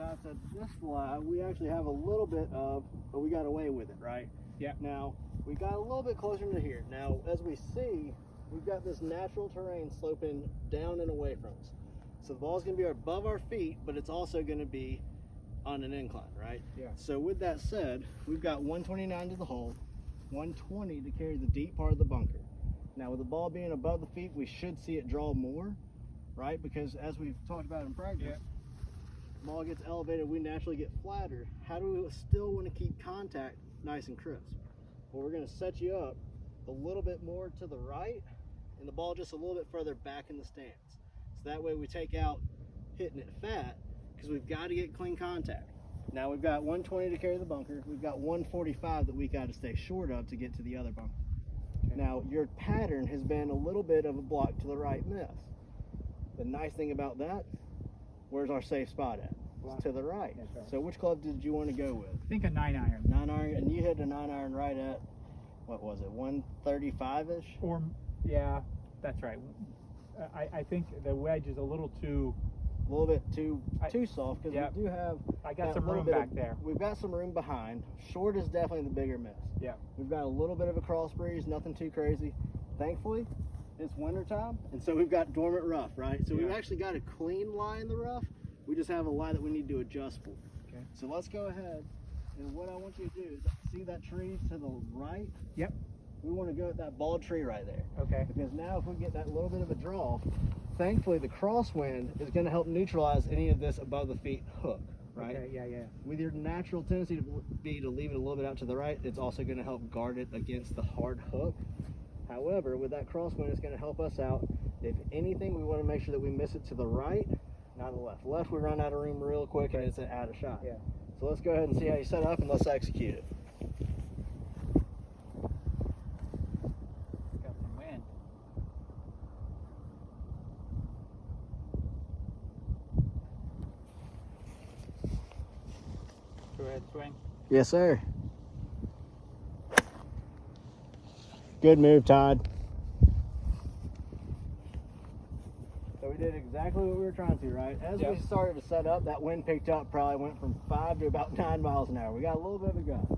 Todd said, this fly, we actually have a little bit of, but we got away with it, right? Yeah. Now, we got a little bit closer to here. Now, as we see, we've got this natural terrain sloping down and away from us. So the ball's going to be above our feet, but it's also going to be on an incline, right? Yeah. So with that said, we've got 129 to the hole, 120 to carry the deep part of the bunker. Now, with the ball being above the feet, we should see it draw more, right? Because as we've talked about in practice, the ball gets elevated, we naturally get flatter. How do we still want to keep contact nice and crisp? Well, we're going to set you up a little bit more to the right and the ball just a little bit further back in the stance. So that way we take out hitting it fat, because we've got to get clean contact. Now we've got 120 to carry the bunker. We've got 145 that we got to stay short of to get to the other bunker. Okay. Now your pattern has been a little bit of a block to the right miss. The nice thing about that, where's our safe spot at? It's to the right. Right. So which club did you want to go with? I think a 9-iron. 9-iron, and you hit a 9-iron right at, what was it, 135-ish? Or, yeah, that's right. I think the wedge is a little bit too soft, because we do have. I got some room back there. We've got some room behind. Short is definitely the bigger miss. Yeah. We've got a little bit of a cross breeze, nothing too crazy. Thankfully, it's winter time, and so we've got dormant rough, right? So we've actually got a clean lie in the rough. We just have a lie that we need to adjust for. Okay. So let's go ahead, and what I want you to do is see that tree to the right? Yep. We want to go at that bald tree right there. Okay. Because now if we get that little bit of a draw, thankfully the crosswind is going to help neutralize any of this above the feet hook, right? Okay, yeah. With your natural tendency to leave it a little bit out to the right, it's also going to help guard it against the hard hook. However, with that crosswind, it's going to help us out. If anything, we want to make sure that we miss it to the right, not the left. Left, we run out of room real quick and it's an out of shot. Yeah. So let's go ahead and see how you set up, and let's execute it. Got some wind. Go ahead, swing. Yes, sir. Good move, Todd. So we did exactly what we were trying to, right? As we started to set up, that wind picked up, probably went from 5 to about 9 miles an hour. We got a little bit of a gust.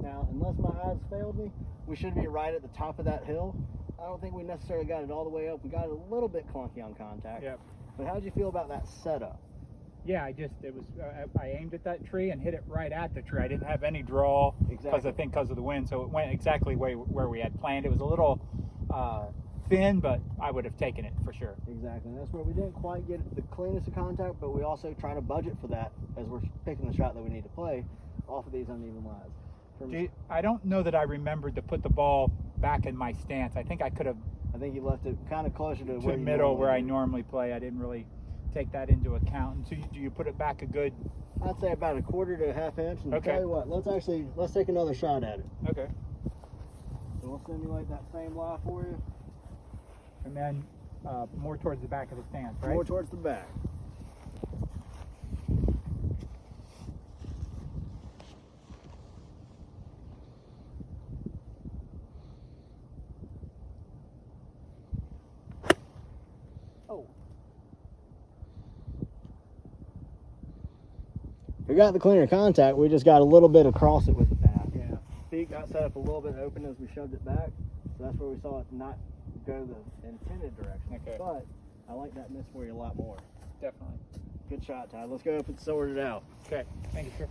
Now, unless my eyes failed me, we should be right at the top of that hill. I don't think we necessarily got it all the way up. We got it a little bit clunky on contact. Yep. But how did you feel about that setup? Yeah, I aimed at that tree and hit it right at the tree. I didn't have any draw because of the wind, so it went exactly where we had planned. It was a little thin, but I would have taken it for sure. Exactly. And that's where we didn't quite get the cleanest of contact, but we also try to budget for that as we're picking the shot that we need to play off of these uneven lies. I don't know that I remembered to put the ball back in my stance. I think I could have. I think you left it kind of closer to the middle where I normally play. I didn't really take that into account. And so do you put it back a good? I'd say about a quarter to a half inch. And tell you what, let's take another shot at it. Okay. So we'll simulate that same lie for you. And then more towards the back of the stance, right? More towards the back. Oh. We got the cleaner contact, we just got a little bit across it with the bat. Yeah. Feet got set up a little bit open as we shoved it back. So that's where we saw it not go the intended direction. Okay. But I like that miss for you a lot more. Definitely. Good shot, Todd. Let's go up and sort it out. Okay. Thank you, sir.